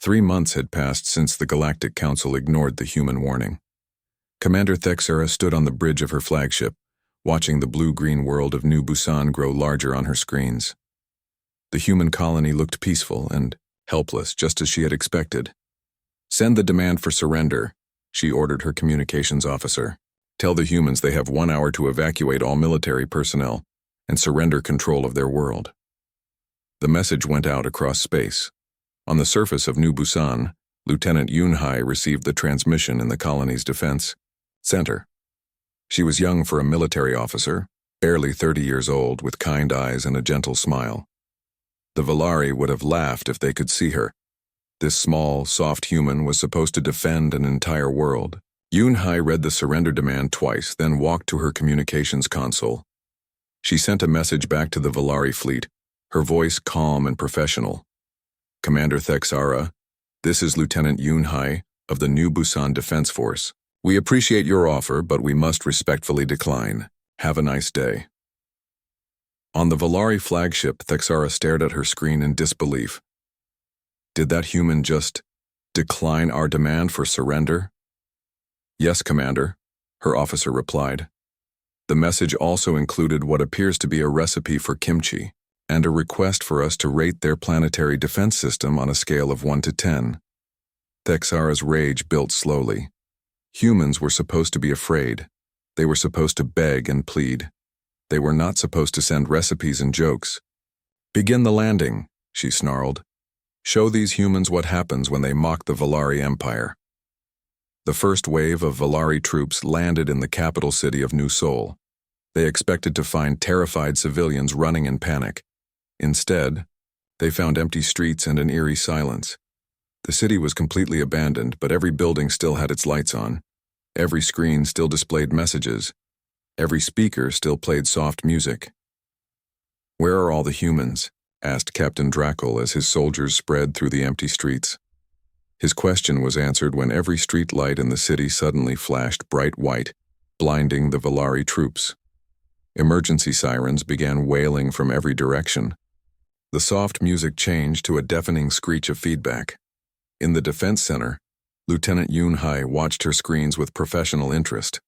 3 months had passed since the Galactic Council ignored the human warning. Commander Thexera stood on the bridge of her flagship, watching the blue-green world of New Busan grow larger on her screens. The human colony looked peaceful and helpless, just as she had expected. "Send the demand for surrender," she ordered her communications officer. "Tell the humans they have 1 hour to evacuate all military personnel and surrender control of their world." The message went out across space. On the surface of New Busan, Lieutenant Yunhai received the transmission in the colony's defense center. She was young for a military officer, barely 30 years old, with kind eyes and a gentle smile. The Valari would have laughed if they could see her. This small, soft human was supposed to defend an entire world. Yunhai read the surrender demand twice, then walked to her communications console. She sent a message back to the Valari fleet, her voice calm and professional. "Commander Thexera, this is Lieutenant Yunhai of the New Busan Defense Force. We appreciate your offer, but we must respectfully decline. Have a nice day." On the Valari flagship, Thexera stared at her screen in disbelief. Did that human just decline our demand for surrender? "Yes, Commander," her officer replied. The message also included what appears to be a recipe for kimchi and a request for us to rate their planetary defense system on a scale of 1 to 10. Thexera's rage built slowly. Humans were supposed to be afraid. They were supposed to beg and plead. They were not supposed to send recipes and jokes. "Begin the landing," she snarled. "Show these humans what happens when they mock the Valari Empire." The first wave of Valari troops landed in the capital city of New Seoul. They expected to find terrified civilians running in panic. Instead, they found empty streets and an eerie silence. The city was completely abandoned, but every building still had its lights on. Every screen still displayed messages. Every speaker still played soft music. "Where are all the humans?" asked Captain Drackle as his soldiers spread through the empty streets. His question was answered when every street light in the city suddenly flashed bright white, blinding the Valari troops. Emergency sirens began wailing from every direction. The soft music changed to a deafening screech of feedback. In the defense center, Lieutenant Yunhai watched her screens with professional interest.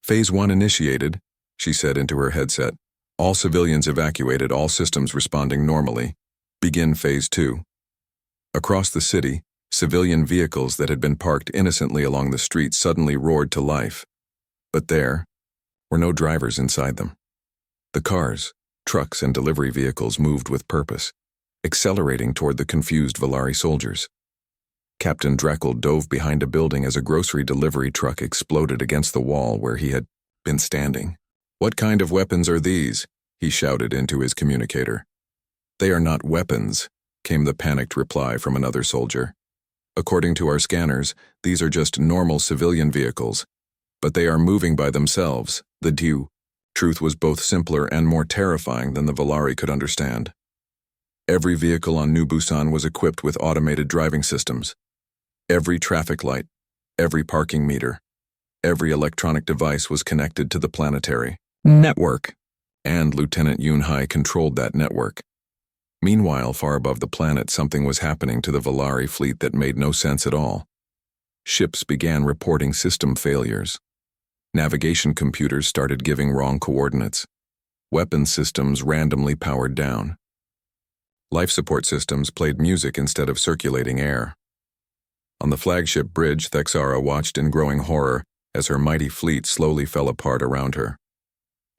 "Phase 1 initiated," she said into her headset. "All civilians evacuated, all systems responding normally. Begin Phase 2. Across the city, civilian vehicles that had been parked innocently along the street suddenly roared to life. But there were no drivers inside them. The cars, trucks, and delivery vehicles moved with purpose, accelerating toward the confused Valari soldiers. Captain Drackle dove behind a building as a grocery delivery truck exploded against the wall where he had been standing. "What kind of weapons are these?" he shouted into his communicator. "They are not weapons," came the panicked reply from another soldier. "According to our scanners, these are just normal civilian vehicles, but they are moving by themselves." The truth was both simpler and more terrifying than the Valari could understand. Every vehicle on New Busan was equipped with automated driving systems. Every traffic light, every parking meter, every electronic device was connected to the planetary network, and Lieutenant Yunhai controlled that network. Meanwhile, far above the planet, something was happening to the Valari fleet that made no sense at all. Ships began reporting system failures. Navigation computers started giving wrong coordinates. Weapon systems randomly powered down. Life support systems played music instead of circulating air. On the flagship bridge, Thexera watched in growing horror as her mighty fleet slowly fell apart around her.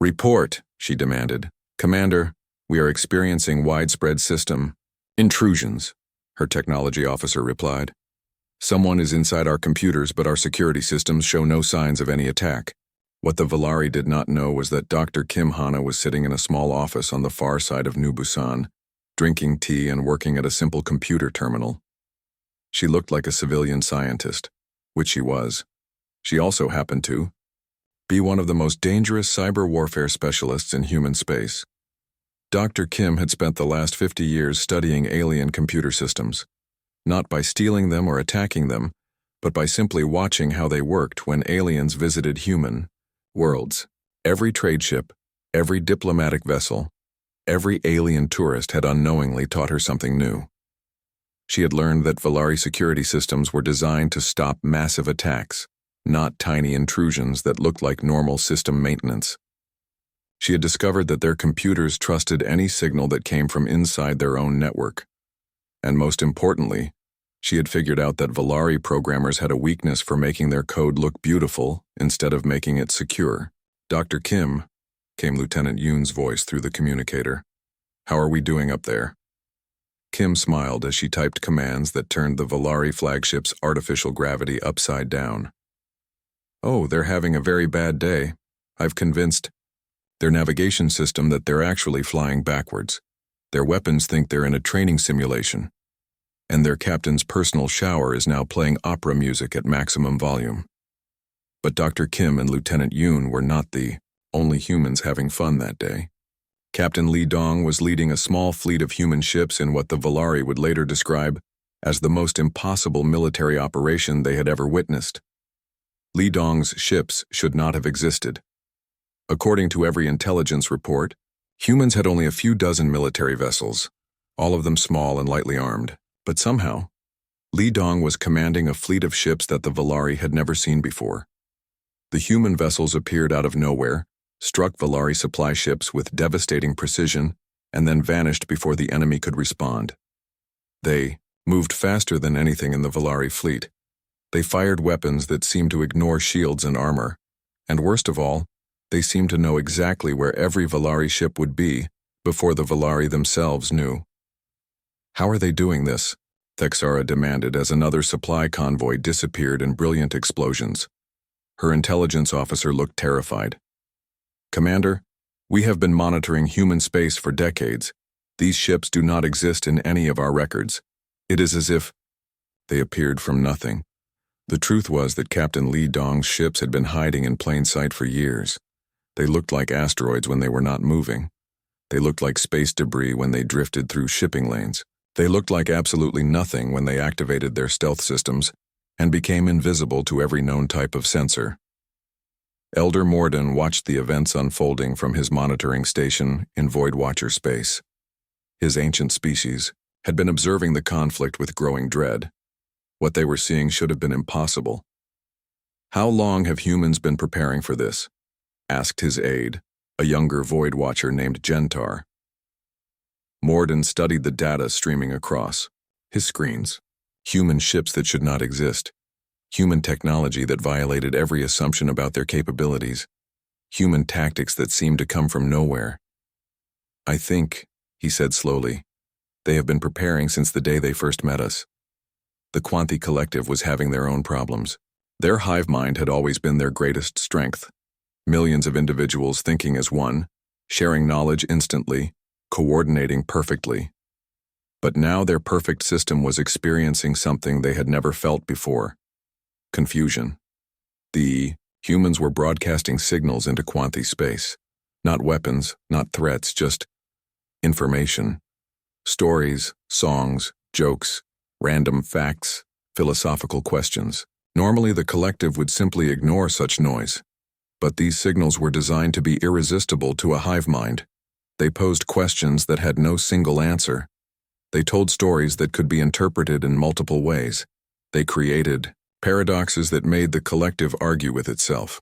"Report," she demanded. "Commander, we are experiencing widespread system intrusions," her technology officer replied. "Someone is inside our computers, but our security systems show no signs of any attack." What the Valari did not know was that Dr. Kim Hana was sitting in a small office on the far side of New Busan, drinking tea and working at a simple computer terminal. She looked like a civilian scientist, which she was. She also happened to be one of the most dangerous cyber warfare specialists in human space. Dr. Kim had spent the last 50 years studying alien computer systems, not by stealing them or attacking them, but by simply watching how they worked when aliens visited human worlds. Every trade ship, every diplomatic vessel, every alien tourist had unknowingly taught her something new. She had learned that Valari security systems were designed to stop massive attacks, not tiny intrusions that looked like normal system maintenance. She had discovered that their computers trusted any signal that came from inside their own network. And most importantly, she had figured out that Valari programmers had a weakness for making their code look beautiful instead of making it secure. "Dr. Kim," came Lieutenant Yoon's voice through the communicator. "How are we doing up there?" Kim smiled as she typed commands that turned the Valari flagship's artificial gravity upside down. "Oh, they're having a very bad day. I've convinced their navigation system that they're actually flying backwards. Their weapons think they're in a training simulation. And their captain's personal shower is now playing opera music at maximum volume." But Dr. Kim and Lieutenant Yoon were not the only humans having fun that day. Captain Lee Dong was leading a small fleet of human ships in what the Valari would later describe as the most impossible military operation they had ever witnessed. Lee Dong's ships should not have existed. According to every intelligence report, humans had only a few dozen military vessels, all of them small and lightly armed. But somehow, Lee Dong was commanding a fleet of ships that the Valari had never seen before. The human vessels appeared out of nowhere, struck Valari supply ships with devastating precision, and then vanished before the enemy could respond. They moved faster than anything in the Valari fleet. They fired weapons that seemed to ignore shields and armor, and worst of all, they seemed to know exactly where every Valari ship would be before the Valari themselves knew. "How are they doing this?" Thexara demanded as another supply convoy disappeared in brilliant explosions. Her intelligence officer looked terrified. "Commander, we have been monitoring human space for decades. These ships do not exist in any of our records. It is as if they appeared from nothing." The truth was that Captain Lee Dong's ships had been hiding in plain sight for years. They looked like asteroids when they were not moving. They looked like space debris when they drifted through shipping lanes. They looked like absolutely nothing when they activated their stealth systems and became invisible to every known type of sensor. Elder Morden watched the events unfolding from his monitoring station in Void Watcher space. His ancient species had been observing the conflict with growing dread. What they were seeing should have been impossible. "How long have humans been preparing for this?" asked his aide, a younger Void Watcher named Gentar. Morden studied the data streaming across his screens. Human ships that should not exist. Human technology that violated every assumption about their capabilities. Human tactics that seemed to come from nowhere. "I think," he said slowly, "they have been preparing since the day they first met us." The Quanti Collective was having their own problems. Their hive mind had always been their greatest strength. Millions of individuals thinking as one, sharing knowledge instantly, coordinating perfectly. But now their perfect system was experiencing something they had never felt before. Confusion. The humans were broadcasting signals into Quanti space. Not weapons, not threats, just information. Stories, songs, jokes, random facts, philosophical questions. Normally the collective would simply ignore such noise. But these signals were designed to be irresistible to a hive mind. They posed questions that had no single answer. They told stories that could be interpreted in multiple ways. They created paradoxes that made the collective argue with itself.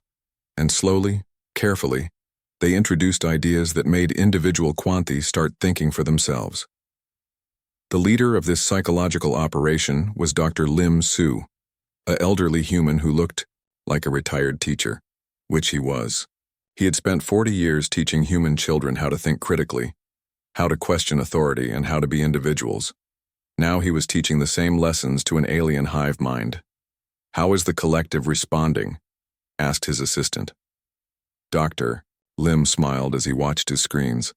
And slowly, carefully, they introduced ideas that made individual Quanti start thinking for themselves. The leader of this psychological operation was Dr. Lim Su, an elderly human who looked like a retired teacher, which he was. He had spent 40 years teaching human children how to think critically, how to question authority, and how to be individuals. Now he was teaching the same lessons to an alien hive mind. "How is the collective responding?" asked his assistant. "Doctor," Lim smiled as he watched his screens.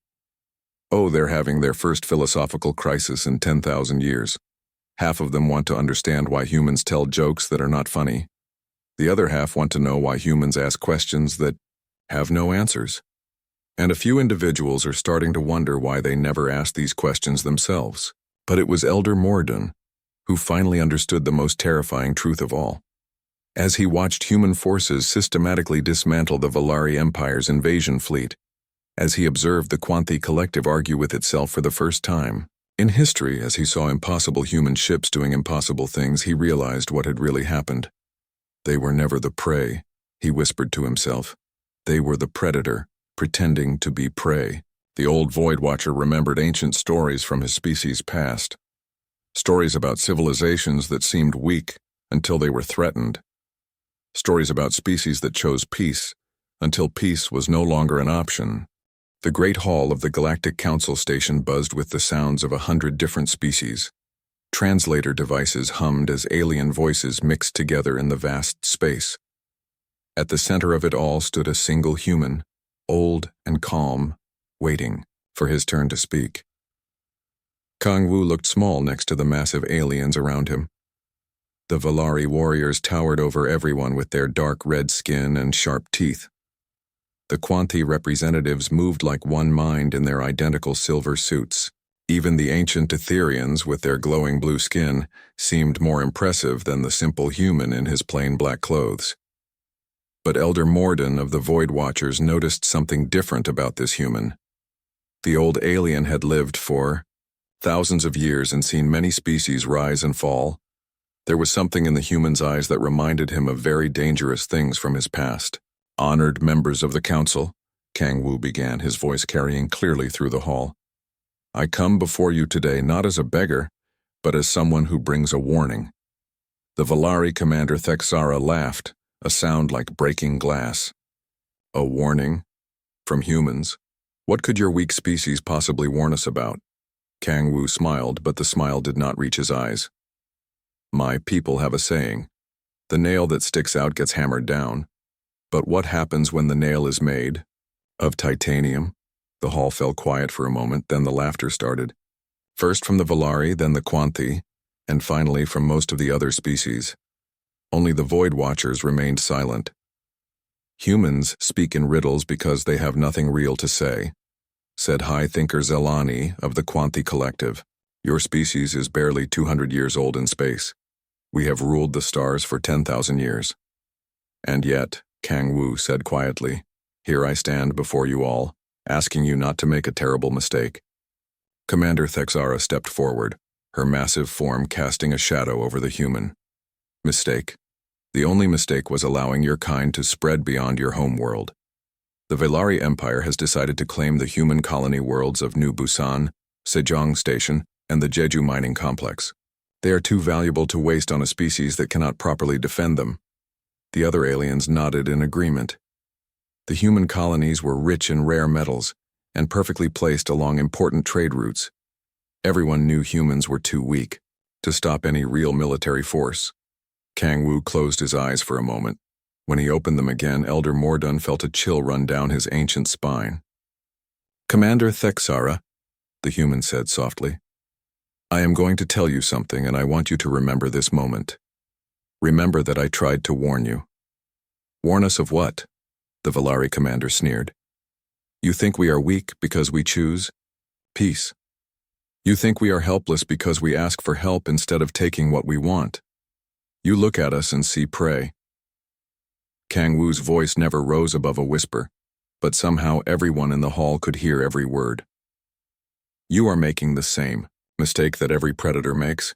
"Oh, they're having their first philosophical crisis in 10,000 years. Half of them want to understand why humans tell jokes that are not funny. The other half want to know why humans ask questions that have no answers. And a few individuals are starting to wonder why they never asked these questions themselves." But it was Elder Morden who finally understood the most terrifying truth of all. As he watched human forces systematically dismantle the Valari Empire's invasion fleet, as he observed the Quanti Collective argue with itself for the first time, In history, as he saw impossible human ships doing impossible things, he realized what had really happened. They were never the prey, he whispered to himself. They were the predator, pretending to be prey. The old Void Watcher remembered ancient stories from his species' past. Stories about civilizations that seemed weak until they were threatened. Stories about species that chose peace until peace was no longer an option. The great hall of the Galactic Council station buzzed with the sounds of 100 different species. Translator devices hummed as alien voices mixed together in the vast space. At the center of it all stood a single human, old and calm, waiting for his turn to speak. Kang Wu looked small next to the massive aliens around him. The Valari warriors towered over everyone with their dark red skin and sharp teeth. The Quanti representatives moved like one mind in their identical silver suits. Even the ancient Etherians, with their glowing blue skin, seemed more impressive than the simple human in his plain black clothes. But Elder Morden of the Void Watchers noticed something different about this human. The old alien had lived for thousands of years and seen many species rise and fall. There was something in the human's eyes that reminded him of very dangerous things from his past. Honored members of the council, Kang Wu began, his voice carrying clearly through the hall. I come before you today not as a beggar, but as someone who brings a warning. The Valari commander Thexara laughed, a sound like breaking glass. A warning? From humans? What could your weak species possibly warn us about? Kang Wu smiled, but the smile did not reach his eyes. My people have a saying. The nail that sticks out gets hammered down. But what happens when the nail is made? Of titanium? The hall fell quiet for a moment, then the laughter started. First from the Valari, then the Quanti, and finally from most of the other species. Only the Void Watchers remained silent. Humans speak in riddles because they have nothing real to say, said High Thinker Zelani of the Quanti Collective. Your species is barely 200 years old in space. We have ruled the stars for 10,000 years. And yet, Kang Wu said quietly, here I stand before you all, asking you not to make a terrible mistake. Commander Thexara stepped forward, her massive form casting a shadow over the human. Mistake. The only mistake was allowing your kind to spread beyond your home world. The Valari Empire has decided to claim the human colony worlds of New Busan, Sejong Station, and the Jeju Mining Complex. They are too valuable to waste on a species that cannot properly defend them. The other aliens nodded in agreement. The human colonies were rich in rare metals and perfectly placed along important trade routes. Everyone knew humans were too weak to stop any real military force. Kang Wu closed his eyes for a moment. When he opened them again, Elder Morden felt a chill run down his ancient spine. Commander Thexara, the human said softly, I am going to tell you something, and I want you to remember this moment. Remember that I tried to warn you. Warn us of what? The Valari commander sneered. You think we are weak because we choose peace. You think we are helpless because we ask for help instead of taking what we want. You look at us and see prey. Kang Wu's voice never rose above a whisper, but somehow everyone in the hall could hear every word. You are making the same mistake that every predator makes.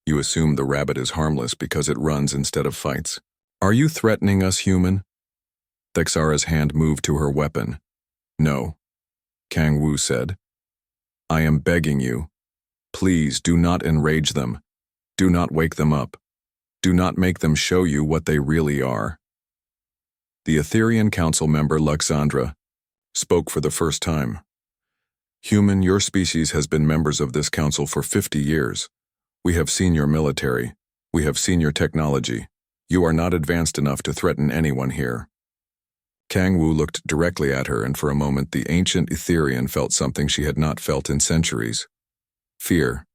You assume the rabbit is harmless because it runs instead of fights. Are you threatening us, human? Thexara's hand moved to her weapon. No, Kang Wu said. I am begging you. Please do not enrage them. Do not wake them up. Do not make them show you what they really are. The Etherian Council member Luxandra spoke for the first time. Human, your species has been members of this council for 50 years. We have seen your military. We have seen your technology. You are not advanced enough to threaten anyone here. Kang Wu looked directly at her, and for a moment the ancient Etherian felt something she had not felt in centuries. Fear.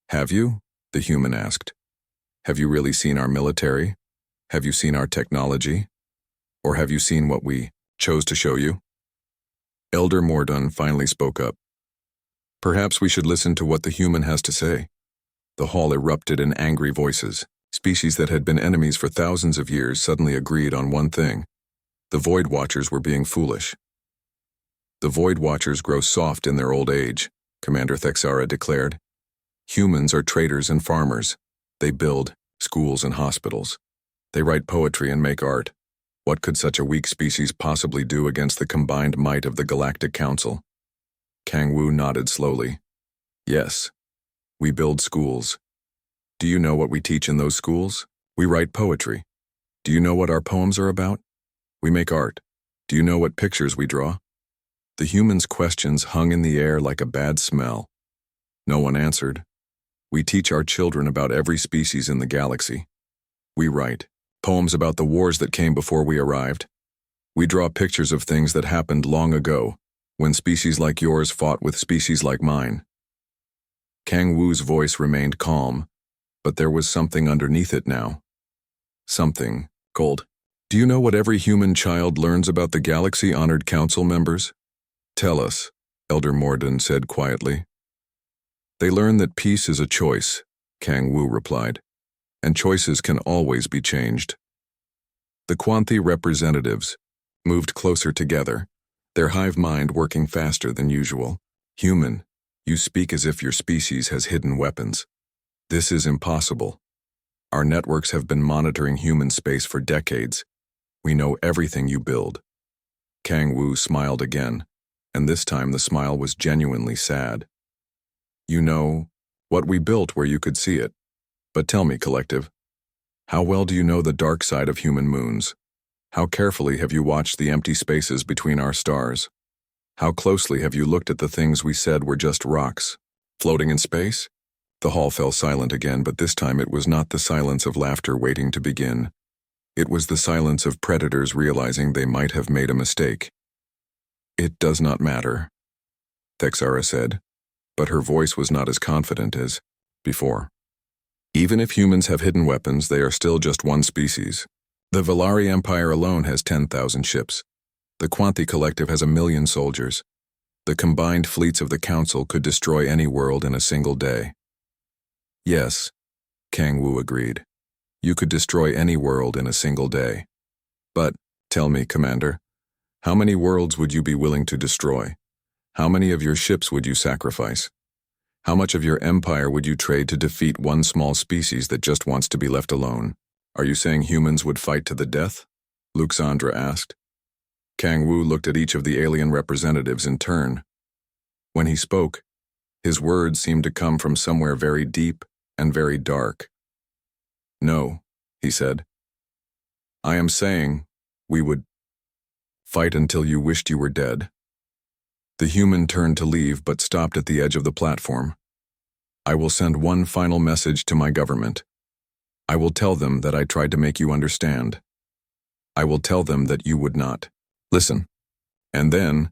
Have you? The human asked. Have you really seen our military? Have you seen our technology? Or have you seen what we chose to show you? Elder Morden finally spoke up. Perhaps we should listen to what the human has to say. The hall erupted in angry voices. Species that had been enemies for thousands of years suddenly agreed on one thing. The Void Watchers were being foolish. The Void Watchers grow soft in their old age, Commander Thexara declared. Humans are traders and farmers. They build schools and hospitals. They write poetry and make art. What could such a weak species possibly do against the combined might of the Galactic Council? Kang Wu nodded slowly. Yes, we build schools. Do you know what we teach in those schools? We write poetry. Do you know what our poems are about? We make art. Do you know what pictures we draw? The humans' questions hung in the air like a bad smell. No one answered. We teach our children about every species in the galaxy. We write poems about the wars that came before we arrived. We draw pictures of things that happened long ago, when species like yours fought with species like mine. Kang Wu's voice remained calm, but there was something underneath it now. Something cold. Do you know what every human child learns about the galaxy-honored council members? Tell us, Elder Morden said quietly. They learn that peace is a choice, Kang Wu replied, and choices can always be changed. The Quanthi representatives moved closer together, their hive mind working faster than usual. Human, you speak as if your species has hidden weapons. This is impossible. Our networks have been monitoring human space for decades. We know everything you build. Kang Wu smiled again, and this time the smile was genuinely sad. You know what we built where you could see it. But tell me, Collective, how well do you know the dark side of human moons? How carefully have you watched the empty spaces between our stars? How closely have you looked at the things we said were just rocks, floating in space? The hall fell silent again, but this time it was not the silence of laughter waiting to begin. It was the silence of predators realizing they might have made a mistake. It does not matter, Thexara said, but her voice was not as confident as before. Even if humans have hidden weapons, they are still just one species. The Valari Empire alone has 10,000 ships. The Quanthi Collective has 1 million soldiers. The combined fleets of the Council could destroy any world in a single day. Yes, Kang Wu agreed. You could destroy any world in a single day. But, tell me, Commander, how many worlds would you be willing to destroy? How many of your ships would you sacrifice? How much of your empire would you trade to defeat one small species that just wants to be left alone? Are you saying humans would fight to the death? Luxandra asked. Kang Wu looked at each of the alien representatives in turn. When he spoke, his words seemed to come from somewhere very deep and very dark. No, he said. I am saying we would fight until you wished you were dead. The human turned to leave but stopped at the edge of the platform. I will send one final message to my government. I will tell them that I tried to make you understand. I will tell them that you would not listen. And then,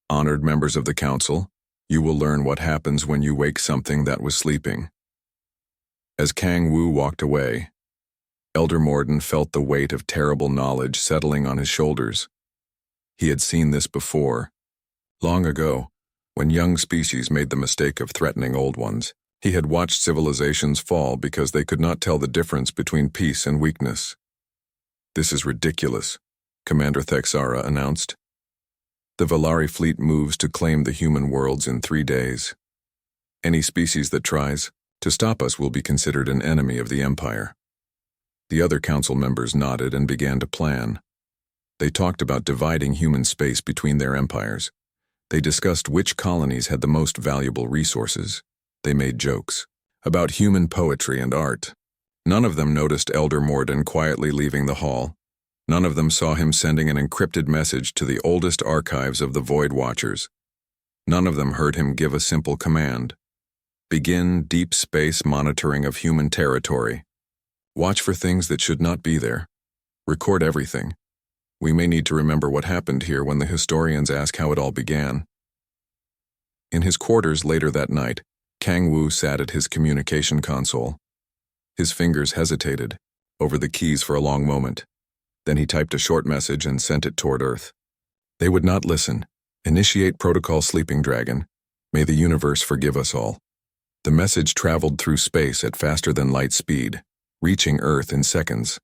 honored members of the council, you will learn what happens when you wake something that was sleeping. As Kang Wu walked away, Elder Morden felt the weight of terrible knowledge settling on his shoulders. He had seen this before. Long ago, when young species made the mistake of threatening old ones, he had watched civilizations fall because they could not tell the difference between peace and weakness. This is ridiculous, Commander Thexara announced. The Valari fleet moves to claim the human worlds in 3 days. Any species that tries to stop us will be considered an enemy of the Empire. The other council members nodded and began to plan. They talked about dividing human space between their empires. They discussed which colonies had the most valuable resources. They made jokes about human poetry and art. None of them noticed Elder Morden quietly leaving the hall. None of them saw him sending an encrypted message to the oldest archives of the Void Watchers. None of them heard him give a simple command. Begin deep space monitoring of human territory. Watch for things that should not be there. Record everything. We may need to remember what happened here when the historians ask how it all began. In his quarters later that night, Kang Wu sat at his communication console. His fingers hesitated over the keys for a long moment. Then he typed a short message and sent it toward Earth. They would not listen. Initiate protocol Sleeping Dragon. May the universe forgive us all. The message traveled through space at faster than light speed, reaching Earth in seconds.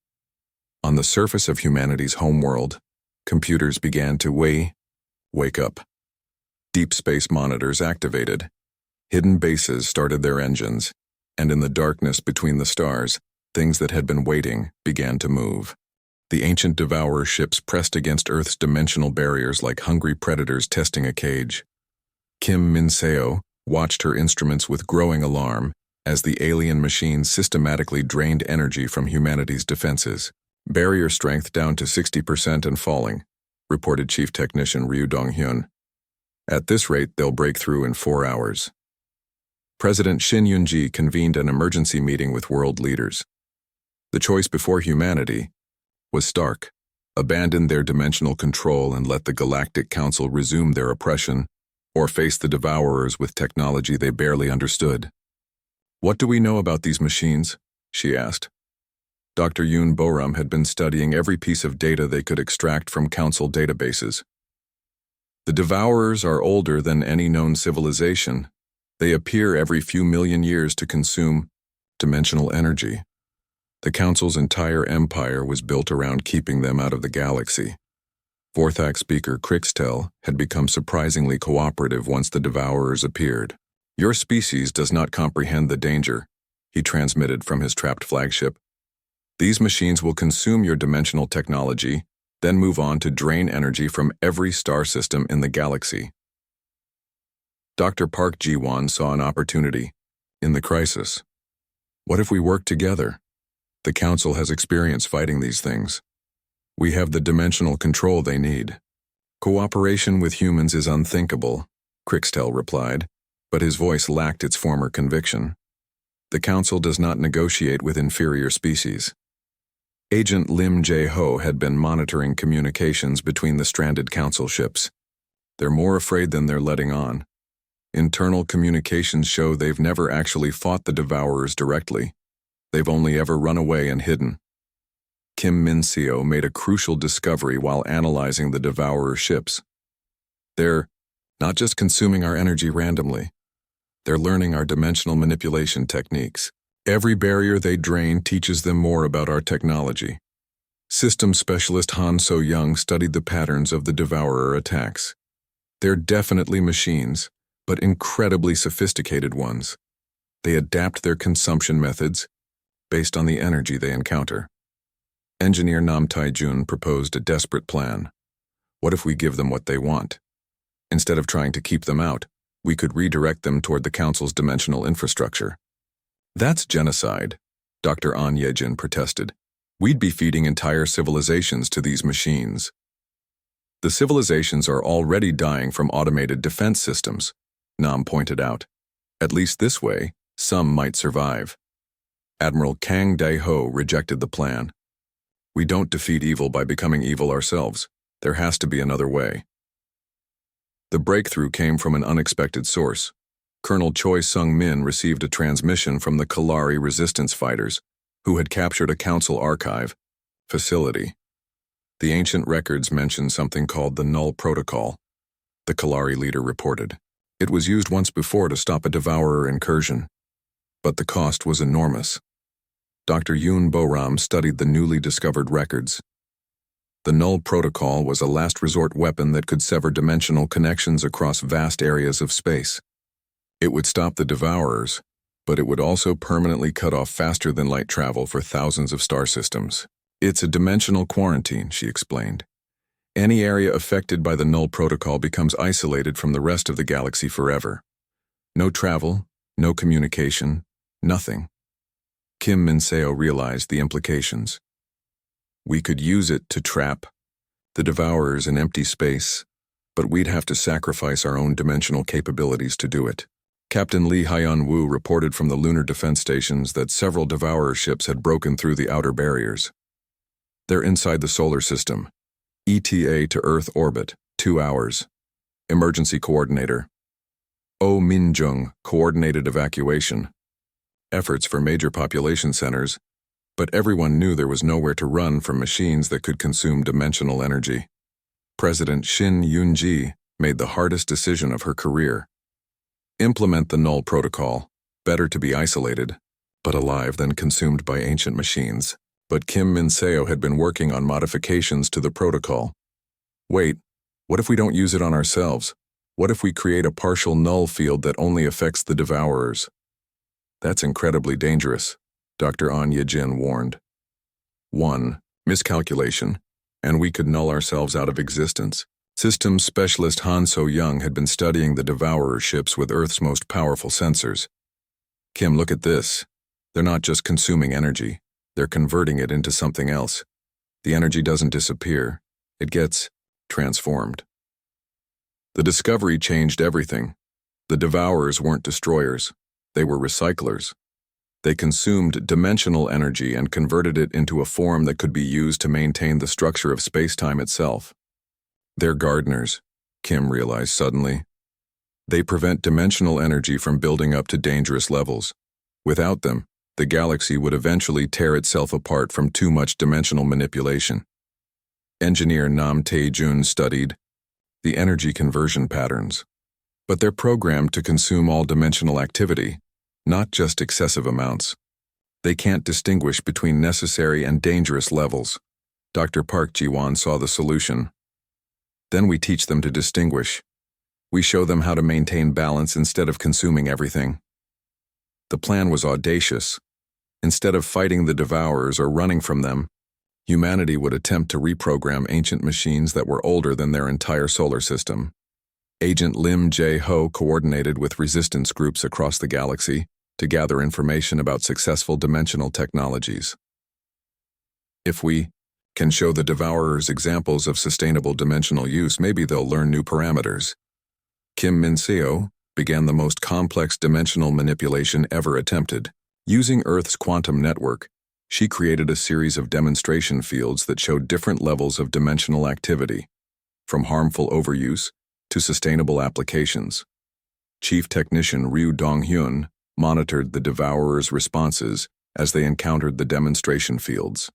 On the surface of humanity's homeworld, computers began to wake up. Deep space monitors activated. Hidden bases started their engines. and in the darkness between the stars, things that had been waiting began to move. The ancient devourer ships pressed against Earth's dimensional barriers like hungry predators testing a cage. Kim Min-seo watched her instruments with growing alarm as the alien machines systematically drained energy from humanity's defenses. Barrier strength down to 60% and falling, reported Chief Technician Ryu Dong-hyun. At this rate, they'll break through in 4 hours. President Shin Yun-ji convened an emergency meeting with world leaders. The choice before humanity was stark: abandon their dimensional control and let the Galactic Council resume their oppression, or face the devourers with technology they barely understood. "What do we know about these machines?" she asked. Dr. Yoon Boram had been studying every piece of data they could extract from Council databases. The devourers are older than any known civilization. They appear every few million years to consume dimensional energy. The Council's entire empire was built around keeping them out of the galaxy. Vorthak speaker Crixtel had become surprisingly cooperative once the devourers appeared. "Your species does not comprehend the danger," he transmitted from his trapped flagship. "These machines will consume your dimensional technology, then move on to drain energy from every star system in the galaxy." Dr. Park Ji-won saw an opportunity in the crisis. "What if we work together? The Council has experience fighting these things. We have the dimensional control they need." "Cooperation with humans is unthinkable," Crixtel replied, but his voice lacked its former conviction. "The Council does not negotiate with inferior species." Agent Lim Jae-ho had been monitoring communications between the stranded Council ships. "They're more afraid than they're letting on. Internal communications show they've never actually fought the devourers directly. They've only ever run away and hidden." Kim Min-seo made a crucial discovery while analyzing the devourer ships. "They're not just consuming our energy randomly. They're learning our dimensional manipulation techniques. Every barrier they drain teaches them more about our technology." Systems specialist Han So-young studied the patterns of the devourer attacks. "They're definitely machines, but incredibly sophisticated ones. They adapt their consumption methods based on the energy they encounter." Engineer Nam Tai-jun proposed a desperate plan. "What if we give them what they want? Instead of trying to keep them out, we could redirect them toward the Council's dimensional infrastructure." "That's genocide," Dr. An Yejin protested. "We'd be feeding entire civilizations to these machines." "The civilizations are already dying from automated defense systems," Nam pointed out. "At least this way, some might survive." Admiral Kang Dae-ho rejected the plan. "We don't defeat evil by becoming evil ourselves. There has to be another way." The breakthrough came from an unexpected source. Colonel Choi Sung-min received a transmission from the Kalari resistance fighters, who had captured a Council archive facility. The ancient records mentioned something called the Null Protocol, the Kalari leader reported. It was used once before to stop a devourer incursion, but the cost was enormous. Dr. Yoon Boram studied the newly discovered records. The Null Protocol was a last resort weapon that could sever dimensional connections across vast areas of space. It would stop the devourers, but it would also permanently cut off faster-than-light travel for thousands of star systems. "It's a dimensional quarantine," she explained. "Any area affected by the Null Protocol becomes isolated from the rest of the galaxy forever. No travel, no communication, nothing." Kim Min-seo realized the implications. "We could use it to trap the devourers in empty space, but we'd have to sacrifice our own dimensional capabilities to do it." Captain Lee Hyun-woo reported from the lunar defense stations that several devourer ships had broken through the outer barriers. "They're inside the solar system. ETA to Earth orbit, 2 hours. Emergency coordinator. Oh Min-jung, coordinated evacuation. Efforts for major population centers, but everyone knew there was nowhere to run from machines that could consume dimensional energy." President Shin Yun-ji made the hardest decision of her career. Implement the Null Protocol. Better to be isolated, but alive than consumed by ancient machines. But Kim Min-seo had been working on modifications to the protocol. "Wait, what if we don't use it on ourselves? What if we create a partial null field that only affects the devourers?" That's incredibly dangerous, Dr. An Yejin warned. 1. Miscalculation, and we could null ourselves out of existence. Systems specialist Han So-young had been studying the Devourer ships with Earth's most powerful sensors. Kim, look at this. They're not just consuming energy, they're converting it into something else. The energy doesn't disappear, it gets transformed. The discovery changed everything. The Devourers weren't destroyers, they were recyclers. They consumed dimensional energy and converted it into a form that could be used to maintain the structure of space-time itself. They're gardeners, Kim realized suddenly. They prevent dimensional energy from building up to dangerous levels. Without them, the galaxy would eventually tear itself apart from too much dimensional manipulation. Engineer Nam Tae-jun studied the energy conversion patterns. But they're programmed to consume all dimensional activity, not just excessive amounts. They can't distinguish between necessary and dangerous levels. Dr. Park Ji-won saw the solution. Then we teach them to distinguish. We show them how to maintain balance instead of consuming everything. The plan was audacious. Instead of fighting the Devourers or running from them, humanity would attempt to reprogram ancient machines that were older than their entire solar system. Agent Lim Jae-ho coordinated with resistance groups across the galaxy to gather information about successful dimensional technologies. If we can show the Devourers examples of sustainable dimensional use, maybe they'll learn new parameters. Kim Min-seo began the most complex dimensional manipulation ever attempted. Using Earth's quantum network, she created a series of demonstration fields that showed different levels of dimensional activity, from harmful overuse to sustainable applications. Chief Technician Ryu Dong-hyun monitored the Devourers' responses as they encountered the demonstration fields.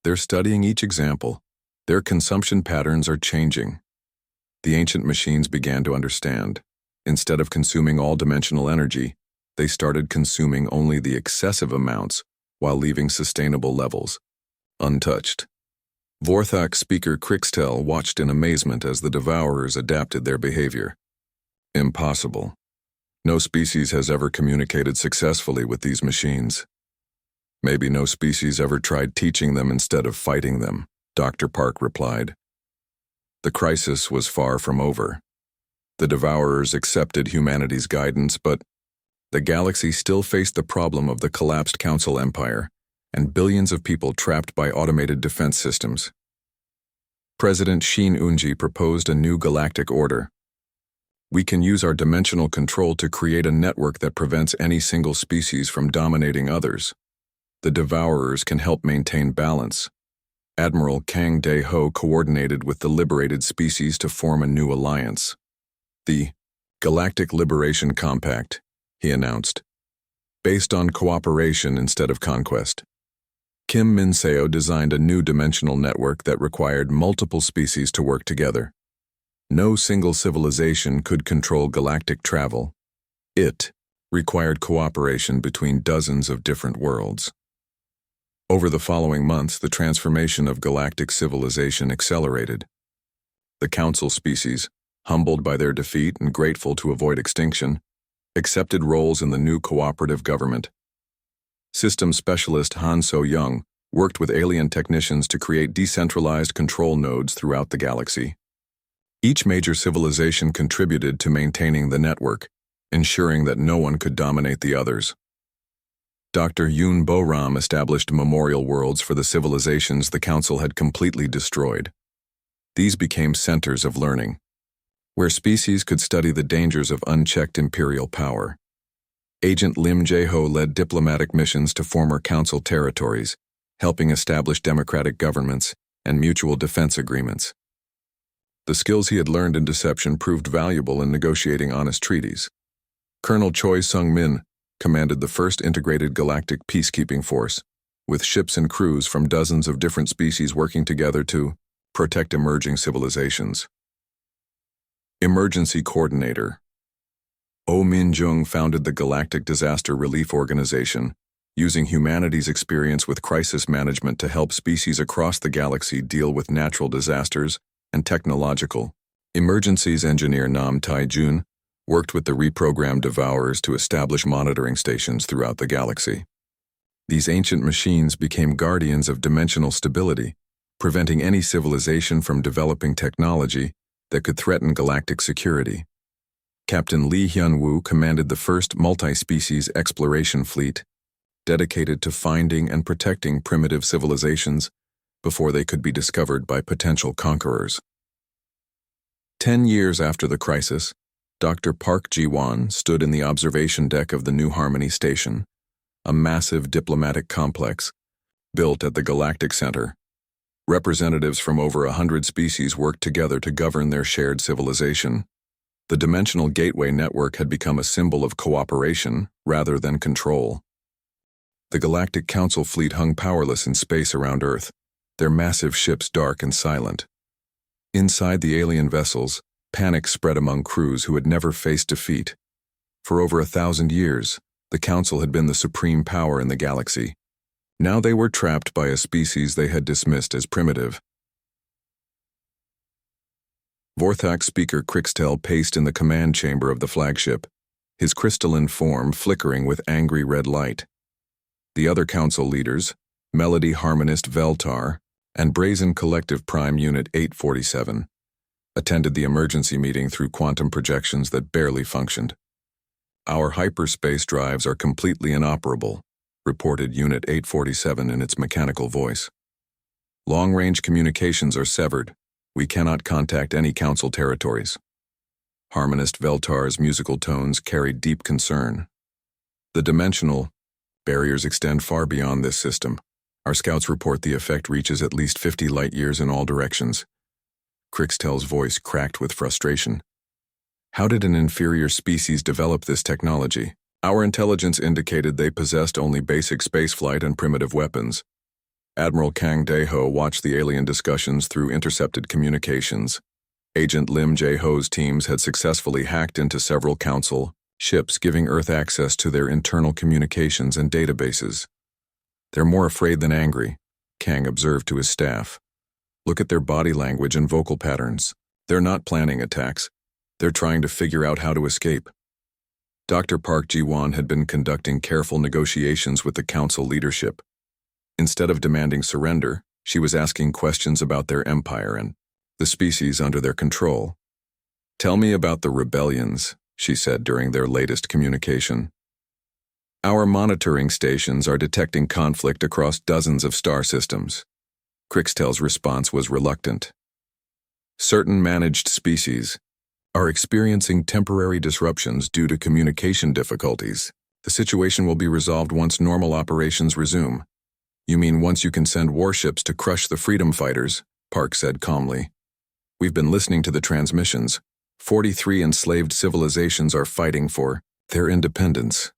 They're studying each example. Their consumption patterns are changing. The ancient machines began to understand. Instead of consuming all dimensional energy, they started consuming only the excessive amounts while leaving sustainable levels untouched. Vorthak speaker Krixtel watched in amazement as the Devourers adapted their behavior. Impossible. No species has ever communicated successfully with these machines. Maybe no species ever tried teaching them instead of fighting them, Dr. Park replied. The crisis was far from over. The Devourers accepted humanity's guidance, but the galaxy still faced the problem of the collapsed Council Empire and billions of people trapped by automated defense systems. President Shin Eun-ji proposed a new galactic order. We can use our dimensional control to create a network that prevents any single species from dominating others. The Devourers can help maintain balance. Admiral Kang Dae-ho coordinated with the liberated species to form a new alliance. The Galactic Liberation Compact, he announced, based on cooperation instead of conquest. Kim Min-seo designed a new dimensional network that required multiple species to work together. No single civilization could control galactic travel. It required cooperation between dozens of different worlds. Over the following months, the transformation of galactic civilization accelerated. The Council species, humbled by their defeat and grateful to avoid extinction, accepted roles in the new cooperative government. System specialist Han So-young worked with alien technicians to create decentralized control nodes throughout the galaxy. Each major civilization contributed to maintaining the network, ensuring that no one could dominate the others. Dr. Yoon Bo-ram established memorial worlds for the civilizations the Council had completely destroyed. These became centers of learning, where species could study the dangers of unchecked imperial power. Agent Lim Jae-ho led diplomatic missions to former Council territories, helping establish democratic governments and mutual defense agreements. The skills he had learned in deception proved valuable in negotiating honest treaties. Colonel Choi Sung-min commanded the first integrated galactic peacekeeping force, with ships and crews from dozens of different species working together to protect emerging civilizations. Emergency Coordinator Oh Min-jung founded the Galactic Disaster Relief Organization, using humanity's experience with crisis management to help species across the galaxy deal with natural disasters and technological emergencies. Engineer Nam Tae-jun worked with the reprogrammed Devourers to establish monitoring stations throughout the galaxy. These ancient machines became guardians of dimensional stability, preventing any civilization from developing technology that could threaten galactic security. Captain Lee Hyun-woo commanded the first multi-species exploration fleet, dedicated to finding and protecting primitive civilizations before they could be discovered by potential conquerors. 10 years after the crisis, Dr. Park Ji-won stood in the observation deck of the New Harmony Station, a massive diplomatic complex built at the Galactic Center. Representatives from over 100 species worked together to govern their shared civilization. The Dimensional Gateway Network had become a symbol of cooperation rather than control. The Galactic Council fleet hung powerless in space around Earth, their massive ships dark and silent. Inside the alien vessels, panic spread among crews who had never faced defeat. For over 1,000 years, the Council had been the supreme power in the galaxy. Now they were trapped by a species they had dismissed as primitive. Vorthak Speaker Crixtel paced in the command chamber of the flagship, his crystalline form flickering with angry red light. The other Council leaders, Melody Harmonist Veltar and Brazen Collective Prime Unit 847, attended the emergency meeting through quantum projections that barely functioned. "Our hyperspace drives are completely inoperable," reported Unit 847 in its mechanical voice. "Long-range communications are severed. We cannot contact any Council territories." Harmonist Veltar's musical tones carried deep concern. "The dimensional barriers extend far beyond this system. Our scouts report the effect reaches at least 50 light-years in all directions." Crixtel's voice cracked with frustration. "How did an inferior species develop this technology? Our intelligence indicated they possessed only basic spaceflight and primitive weapons." Admiral Kang Dae-ho watched the alien discussions through intercepted communications. Agent Lim Jae-ho's teams had successfully hacked into several Council ships, giving Earth access to their internal communications and databases. "They're more afraid than angry," Kang observed to his staff. "Look at their body language and vocal patterns. They're not planning attacks. They're trying to figure out how to escape." Dr. Park Ji-won had been conducting careful negotiations with the Council leadership. Instead of demanding surrender, she was asking questions about their empire and the species under their control. "Tell me about the rebellions," she said during their latest communication. "Our monitoring stations are detecting conflict across dozens of star systems." Crixtel's response was reluctant. "Certain managed species are experiencing temporary disruptions due to communication difficulties. The situation will be resolved once normal operations resume." "You mean once you can send warships to crush the freedom fighters?" Park said calmly. "We've been listening to the transmissions. 43 enslaved civilizations are fighting for their independence."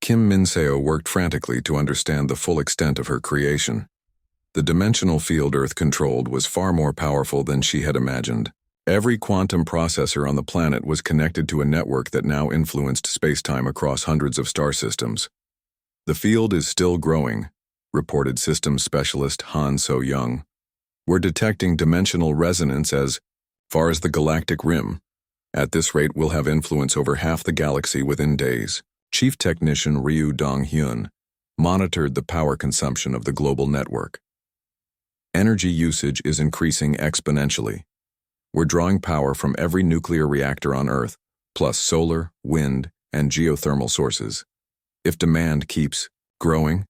Kim Min-seo worked frantically to understand the full extent of her creation. The dimensional field Earth controlled was far more powerful than she had imagined. Every quantum processor on the planet was connected to a network that now influenced spacetime across hundreds of star systems. "The field is still growing," reported systems specialist Han So-young. "We're detecting dimensional resonance as far as the galactic rim. At this rate, we'll have influence over half the galaxy within days." Chief Technician Ryu Dong-hyun monitored the power consumption of the global network. "Energy usage is increasing exponentially. We're drawing power from every nuclear reactor on Earth, plus solar, wind, and geothermal sources. If demand keeps growing,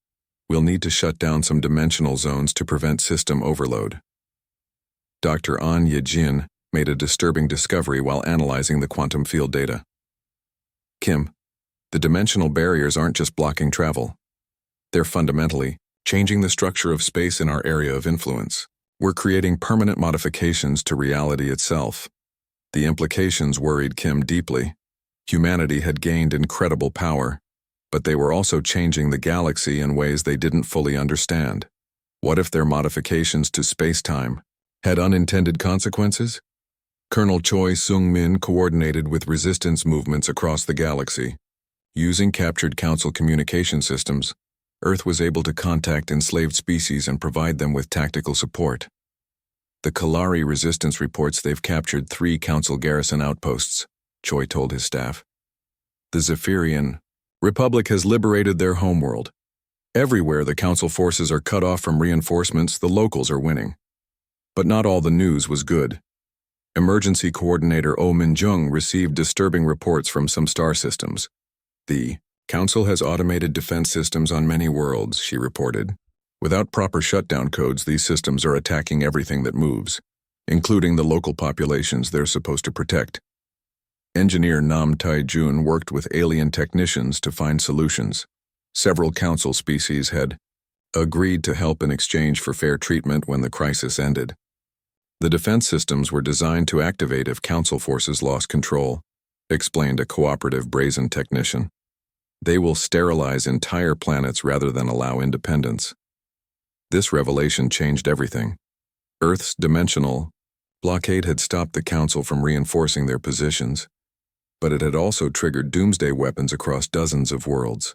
we'll need to shut down some dimensional zones to prevent system overload." Dr. An Ye-jin made a disturbing discovery while analyzing the quantum field data. "Kim, the dimensional barriers aren't just blocking travel. They're fundamentally changing the structure of space in our area of influence. We're creating permanent modifications to reality itself." The implications worried Kim deeply. Humanity had gained incredible power, but they were also changing the galaxy in ways they didn't fully understand. What if their modifications to space-time had unintended consequences? Colonel Choi Sung-min coordinated with resistance movements across the galaxy. Using captured Council communication systems, Earth was able to contact enslaved species and provide them with tactical support. The Kalari resistance reports they've captured 3 Council garrison outposts. Choi told his staff. The Zephyrian Republic has liberated their homeworld. Everywhere the Council forces are cut off from reinforcements, the locals are winning. But not all the news was good. Emergency Coordinator Oh Min-jung received disturbing reports from some star systems. The Council has automated defense systems on many worlds, she reported. Without proper shutdown codes, these systems are attacking everything that moves, including the local populations they're supposed to protect. Engineer Nam Tai-jun worked with alien technicians to find solutions. Several Council species had agreed to help in exchange for fair treatment when the crisis ended. The defense systems were designed to activate if Council forces lost control, explained a cooperative brazen technician. They will sterilize entire planets rather than allow independence. This revelation changed everything. Earth's dimensional blockade had stopped the Council from reinforcing their positions, but it had also triggered doomsday weapons across dozens of worlds.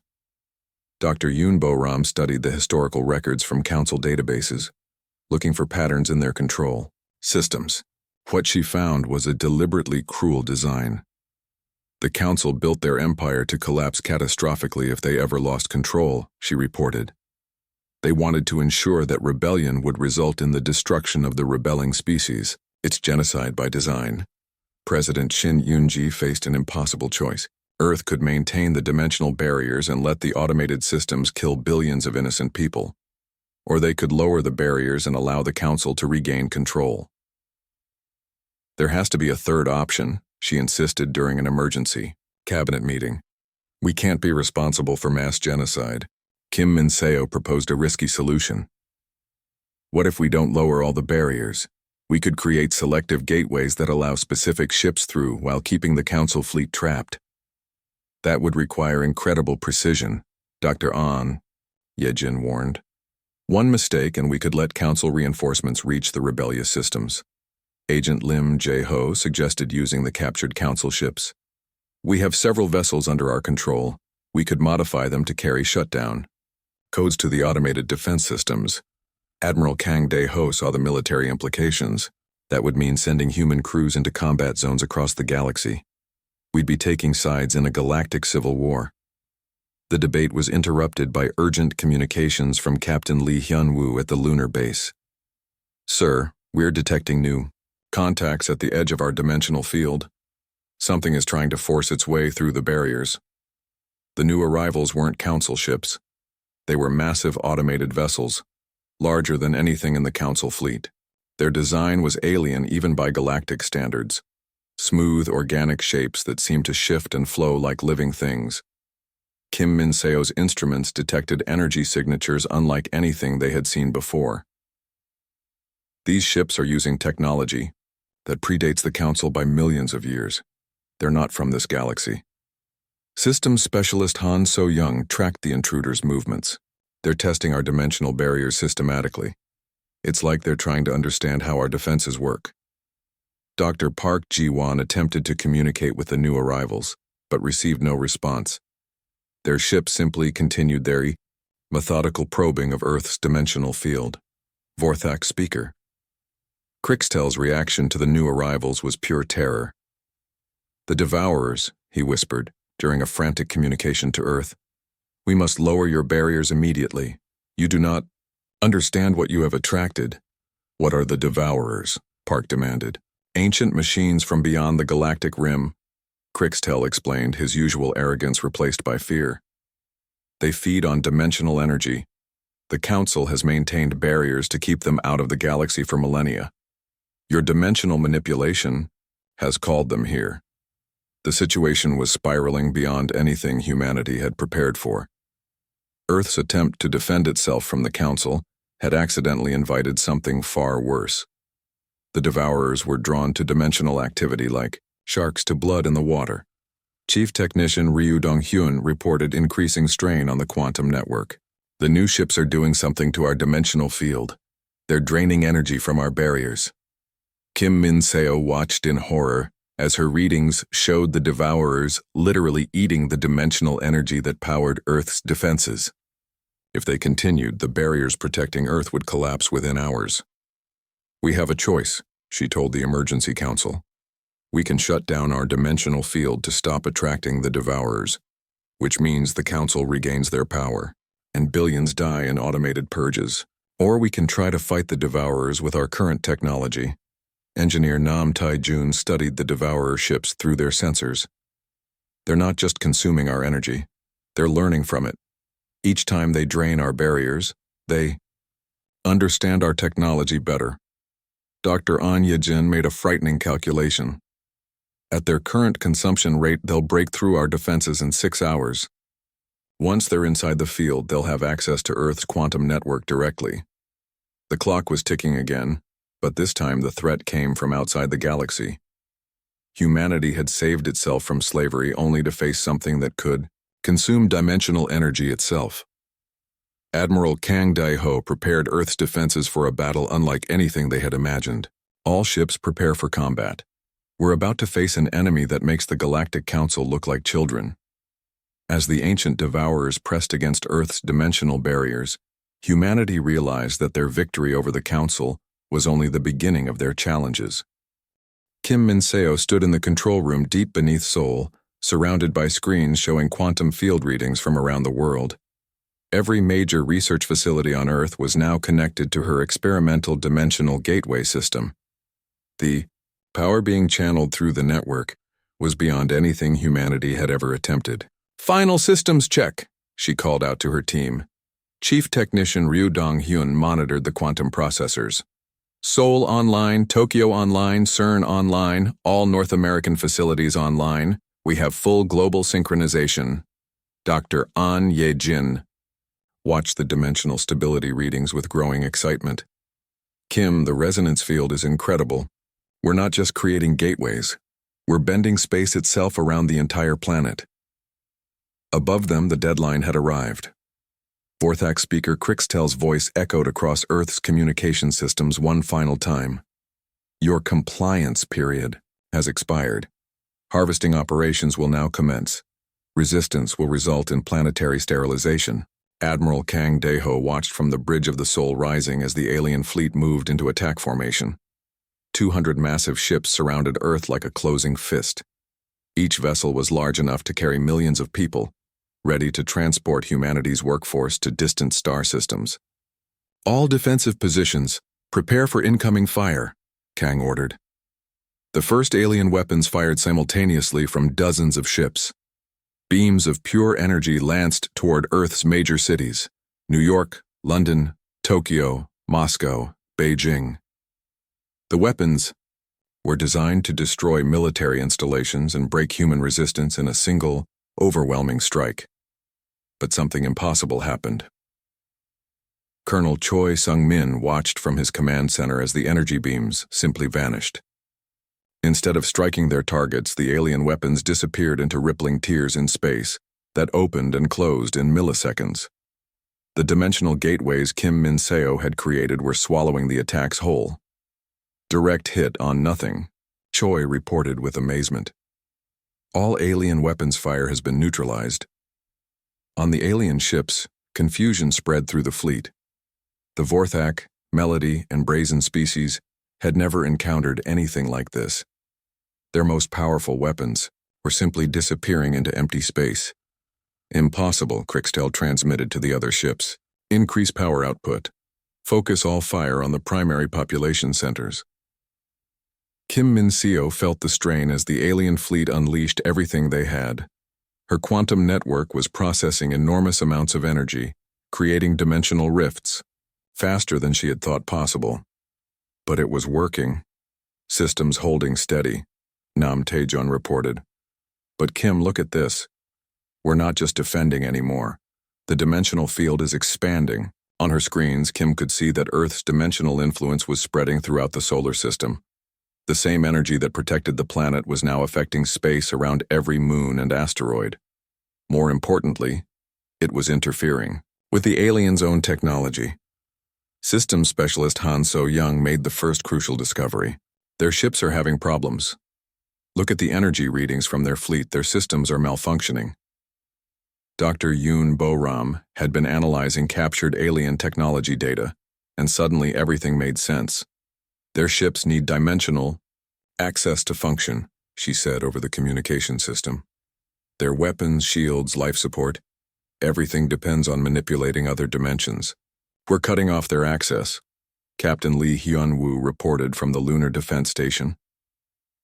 Dr. Yoon Bo-ram studied the historical records from Council databases, looking for patterns in their control systems. What she found was a deliberately cruel design. The Council built their empire to collapse catastrophically if they ever lost control, she reported. They wanted to ensure that rebellion would result in the destruction of the rebelling species. It's genocide by design. President Shin Yoon-ji faced an impossible choice. Earth could maintain the dimensional barriers and let the automated systems kill billions of innocent people. Or they could lower the barriers and allow the Council to regain control. There has to be a third option, she insisted during an emergency cabinet meeting. We can't be responsible for mass genocide. Kim Min-seo proposed a risky solution. What if we don't lower all the barriers? We could create selective gateways that allow specific ships through while keeping the Council fleet trapped. That would require incredible precision, Dr. An Yejin warned. One mistake and we could let Council reinforcements reach the rebellious systems. Agent Lim Jae-ho suggested using the captured Council ships. We have several vessels under our control. We could modify them to carry shutdown codes to the automated defense systems. Admiral Kang Dae-ho saw the military implications. That would mean sending human crews into combat zones across the galaxy. We'd be taking sides in a galactic civil war. The debate was interrupted by urgent communications from Captain Lee Hyun-woo at the lunar base. Sir, we're detecting new contacts at the edge of our dimensional field. Something is trying to force its way through the barriers. The new arrivals weren't Council ships. They were massive automated vessels, larger than anything in the Council fleet. Their design was alien even by galactic standards. Smooth, organic shapes that seemed to shift and flow like living things. Kim Min-seo's instruments detected energy signatures unlike anything they had seen before. These ships are using technology that predates the Council by millions of years. They're not from this galaxy. Systems specialist Han So-young tracked the intruders' movements. They're testing our dimensional barriers systematically. It's like they're trying to understand how our defenses work. Dr. Park Ji-won attempted to communicate with the new arrivals, but received no response. Their ship simply continued their methodical probing of Earth's dimensional field. Vorthak speaker. Crixtel's reaction to the new arrivals was pure terror. The Devourers, he whispered, during a frantic communication to Earth. We must lower your barriers immediately. You do not understand what you have attracted. What are the Devourers? Park demanded. Ancient machines from beyond the galactic rim, Crixtel explained, his usual arrogance replaced by fear. They feed on dimensional energy. The Council has maintained barriers to keep them out of the galaxy for millennia. Your dimensional manipulation has called them here. The situation was spiraling beyond anything humanity had prepared for. Earth's attempt to defend itself from the Council had accidentally invited something far worse. The Devourers were drawn to dimensional activity like sharks to blood in the water. Chief Technician Ryu Dong-hyun reported increasing strain on the quantum network. The new ships are doing something to our dimensional field. They're draining energy from our barriers. Kim Min-seo watched in horror as her readings showed the Devourers literally eating the dimensional energy that powered Earth's defenses. If they continued, the barriers protecting Earth would collapse within hours. We have a choice, she told the Emergency Council. We can shut down our dimensional field to stop attracting the Devourers, which means the Council regains their power, and billions die in automated purges. Or we can try to fight the Devourers with our current technology. Engineer Nam Tai-jun studied the Devourer ships through their sensors. They're not just consuming our energy, they're learning from it. Each time they drain our barriers, they understand our technology better. Dr. An Ye-jin made a frightening calculation. At their current consumption rate, they'll break through our defenses in 6 hours. Once they're inside the field, they'll have access to Earth's quantum network directly. The clock was ticking again, but this time the threat came from outside the galaxy. Humanity had saved itself from slavery only to face something that could consume dimensional energy itself. Admiral Kang Dae-ho prepared Earth's defenses for a battle unlike anything they had imagined. All ships prepare for combat. We're about to face an enemy that makes the Galactic Council look like children. As the ancient Devourers pressed against Earth's dimensional barriers, humanity realized that their victory over the Council was only the beginning of their challenges. Kim Min-seo stood in the control room deep beneath Seoul, surrounded by screens showing quantum field readings from around the world. Every major research facility on Earth was now connected to her experimental dimensional gateway system. The power being channeled through the network was beyond anything humanity had ever attempted. "Final systems check," she called out to her team. Chief Technician Ryu Dong-hyun monitored the quantum processors. Seoul online, Tokyo online, CERN online, all North American facilities online. We have full global synchronization. Dr. An Ye-jin watched the dimensional stability readings with growing excitement. Kim, the resonance field is incredible. We're not just creating gateways. We're bending space itself around the entire planet. Above them, the deadline had arrived. Vorthak speaker Crixtel's voice echoed across Earth's communication systems one final time. Your compliance period has expired. Harvesting operations will now commence. Resistance will result in planetary sterilization. Admiral Kang Dae-ho watched from the bridge of the Seoul Rising as the alien fleet moved into attack formation. 200 massive ships surrounded Earth like a closing fist. Each vessel was large enough to carry millions of people, ready to transport humanity's workforce to distant star systems. "All defensive positions, prepare for incoming fire," Kang ordered. The first alien weapons fired simultaneously from dozens of ships. Beams of pure energy lanced toward Earth's major cities: New York, London, Tokyo, Moscow, Beijing. The weapons were designed to destroy military installations and break human resistance in a single, overwhelming strike. But something impossible happened. Colonel Choi Sung-min watched from his command center as the energy beams simply vanished. Instead of striking their targets, the alien weapons disappeared into rippling tears in space that opened and closed in milliseconds. The dimensional gateways Kim Min-seo had created were swallowing the attacks whole. "Direct hit on nothing," Choi reported with amazement. "All alien weapons fire has been neutralized." On the alien ships, confusion spread through the fleet. The Vorthak, Melody, and Brazen species had never encountered anything like this. Their most powerful weapons were simply disappearing into empty space. "Impossible," Crixtel transmitted to the other ships. "Increase power output. Focus all fire on the primary population centers." Kim Min-seo felt the strain as the alien fleet unleashed everything they had. Her quantum network was processing enormous amounts of energy, creating dimensional rifts, faster than she had thought possible. But it was working. "Systems holding steady," Nam Tai-jun reported. "But Kim, look at this. We're not just defending anymore. The dimensional field is expanding." On her screens, Kim could see that Earth's dimensional influence was spreading throughout the solar system. The same energy that protected the planet was now affecting space around every moon and asteroid. More importantly, it was interfering with the aliens' own technology. Systems specialist Han So-young made the first crucial discovery. Their ships are having problems. Look at the energy readings from their fleet. Their systems are malfunctioning. Dr. Yoon Bo-ram had been analyzing captured alien technology data, and suddenly everything made sense. Their ships need dimensional access to function. she said over the communication system. Their weapons, shields, life support, everything depends on manipulating other dimensions. We're cutting off their access, Captain Lee Hyun-woo reported from the Lunar Defense Station.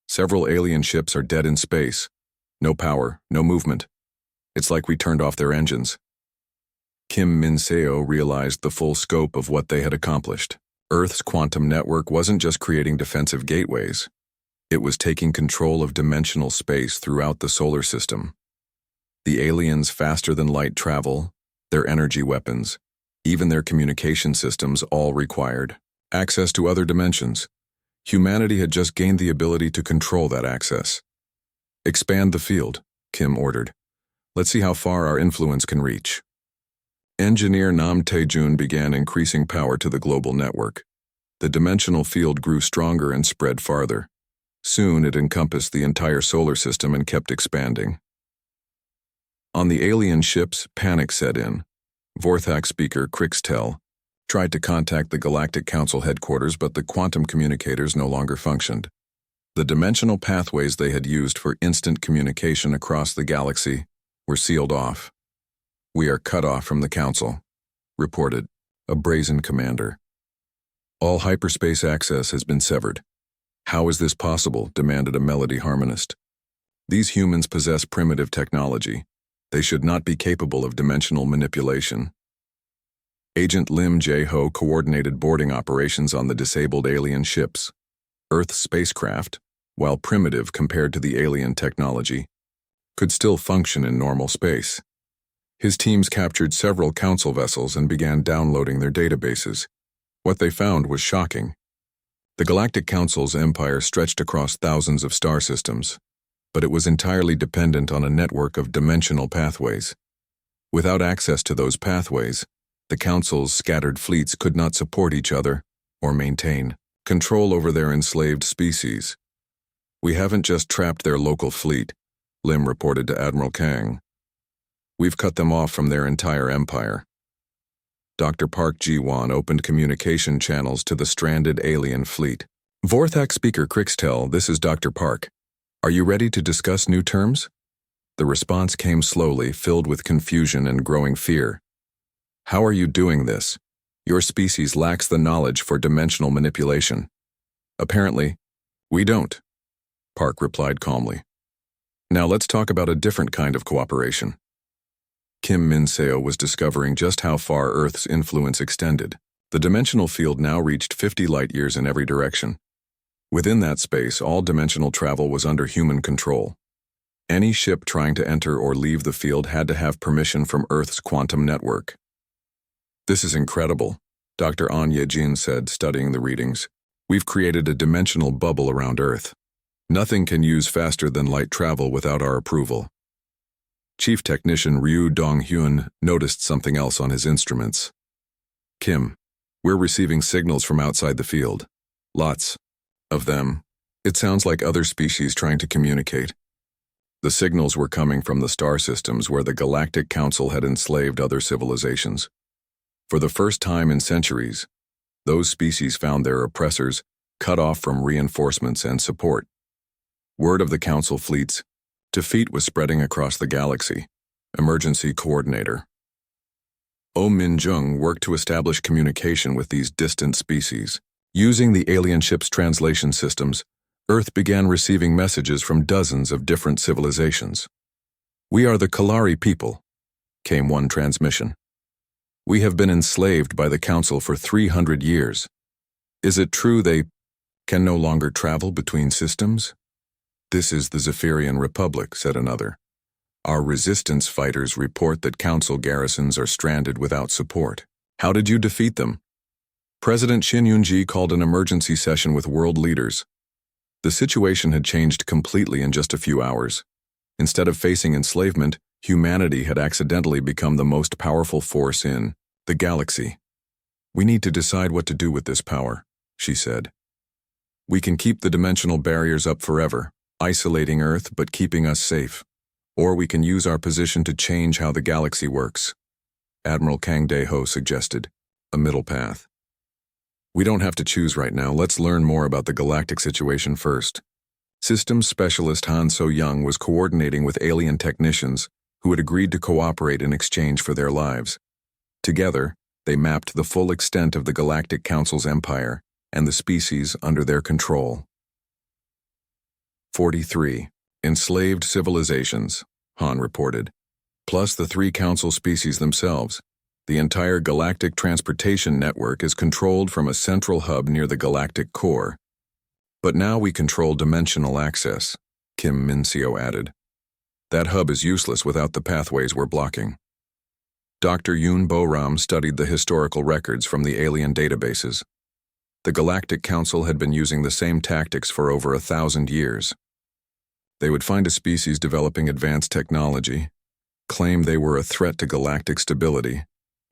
Several alien ships are dead in space. No power, no movement. It's like we turned off their engines. Kim Min-seo realized the full scope of what they had accomplished. Earth's quantum network wasn't just creating defensive gateways. It was taking control of dimensional space throughout the solar system. The aliens' faster-than-light travel, their energy weapons, even their communication systems all required access to other dimensions. Humanity had just gained the ability to control that access. Expand the field, Kim ordered. Let's see how far our influence can reach. Engineer Nam Tae-jun began increasing power to the global network. The dimensional field grew stronger and spread farther. Soon it encompassed the entire solar system and kept expanding. On the alien ships, panic set in. Vorthak speaker Krixtel tried to contact the Galactic Council headquarters, but the quantum communicators no longer functioned. The dimensional pathways they had used for instant communication across the galaxy were sealed off. "We are cut off from the Council," reported a brazen commander. "All hyperspace access has been severed." "How is this possible?" demanded a melody harmonist. "These humans possess primitive technology. They should not be capable of dimensional manipulation." Agent Lim Jae-ho coordinated boarding operations on the disabled alien ships. Earth's spacecraft, while primitive compared to the alien technology, could still function in normal space. His teams captured several council vessels and began downloading their databases. What they found was shocking. The Galactic Council's empire stretched across thousands of star systems, but it was entirely dependent on a network of dimensional pathways. Without access to those pathways, the Council's scattered fleets could not support each other or maintain control over their enslaved species. "We haven't just trapped their local fleet," Lim reported to Admiral Kang. "We've cut them off from their entire empire." Dr. Park Ji-won opened communication channels to the stranded alien fleet. "Vorthak speaker Krixtel, this is Dr. Park. Are you ready to discuss new terms?" The response came slowly, filled with confusion and growing fear. "How are you doing this? Your species lacks the knowledge for dimensional manipulation." "Apparently, we don't," Park replied calmly. "Now let's talk about a different kind of cooperation." Kim Min-seo was discovering just how far Earth's influence extended. The dimensional field now reached 50 light-years in every direction. Within that space, all dimensional travel was under human control. Any ship trying to enter or leave the field had to have permission from Earth's quantum network. "This is incredible," Dr. An Ye-jin said, studying the readings. "We've created a dimensional bubble around Earth. Nothing can use faster-than-light travel without our approval." Chief Technician Ryu Dong-hyun noticed something else on his instruments. "Kim, we're receiving signals from outside the field. Lots of them. It sounds like other species trying to communicate." The signals were coming from the star systems where the Galactic Council had enslaved other civilizations. For the first time in centuries, those species found their oppressors cut off from reinforcements and support. Word of the Council fleet's defeat was spreading across the galaxy. Emergency Coordinator Oh Min-jung worked to establish communication with these distant species. Using the alien ship's translation systems, Earth began receiving messages from dozens of different civilizations. "We are the Kalari people," came one transmission. "We have been enslaved by the Council for 300 years. Is it true they can no longer travel between systems?" "This is the Zephyrian Republic," said another. "Our resistance fighters report that Council garrisons are stranded without support." "How did you defeat them?" President Shin Yoon-ji called an emergency session with world leaders. The situation had changed completely in just a few hours. Instead of facing enslavement, humanity had accidentally become the most powerful force in the galaxy. "We need to decide what to do with this power," she said. "We can keep the dimensional barriers up forever, isolating Earth but keeping us safe. Or we can use our position to change how the galaxy works." Admiral Kang Dae-ho suggested, "A middle path." "We don't have to choose right now. Let's learn more about the galactic situation first." Systems specialist Han So-young was coordinating with alien technicians who had agreed to cooperate in exchange for their lives. Together, they mapped the full extent of the Galactic Council's empire and the species under their control. 43. Enslaved civilizations, Han reported, plus the 3 council species themselves. The entire galactic transportation network is controlled from a central hub near the galactic core. But now we control dimensional access, Kim Min-seo added. That hub is useless without the pathways we're blocking. Dr. Yoon Bo-ram studied the historical records from the alien databases. The Galactic Council had been using the same tactics for over 1,000 years. They would find a species developing advanced technology, claim they were a threat to galactic stability,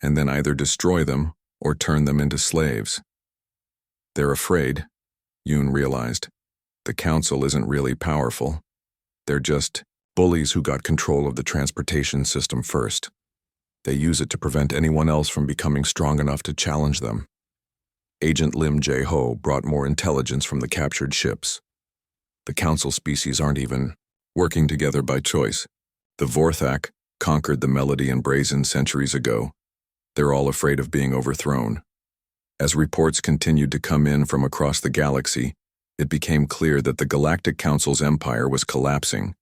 and then either destroy them or turn them into slaves. They're afraid, Yoon realized. The Council isn't really powerful. They're just bullies who got control of the transportation system first. They use it to prevent anyone else from becoming strong enough to challenge them. Agent Lim Jae-ho brought more intelligence from the captured ships. The Council species aren't even working together by choice. The Vorthak conquered the Melody and Brazen centuries ago. They're all afraid of being overthrown. As reports continued to come in from across the galaxy, it became clear that the Galactic Council's empire was collapsing.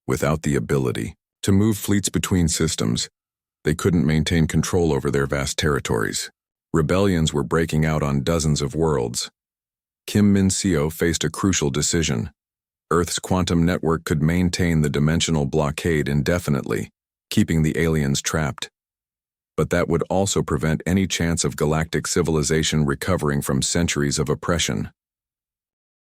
Without the ability to move fleets between systems, they couldn't maintain control over their vast territories. Rebellions were breaking out on dozens of worlds. Kim Min-seo faced a crucial decision. Earth's quantum network could maintain the dimensional blockade indefinitely, keeping the aliens trapped. But that would also prevent any chance of galactic civilization recovering from centuries of oppression.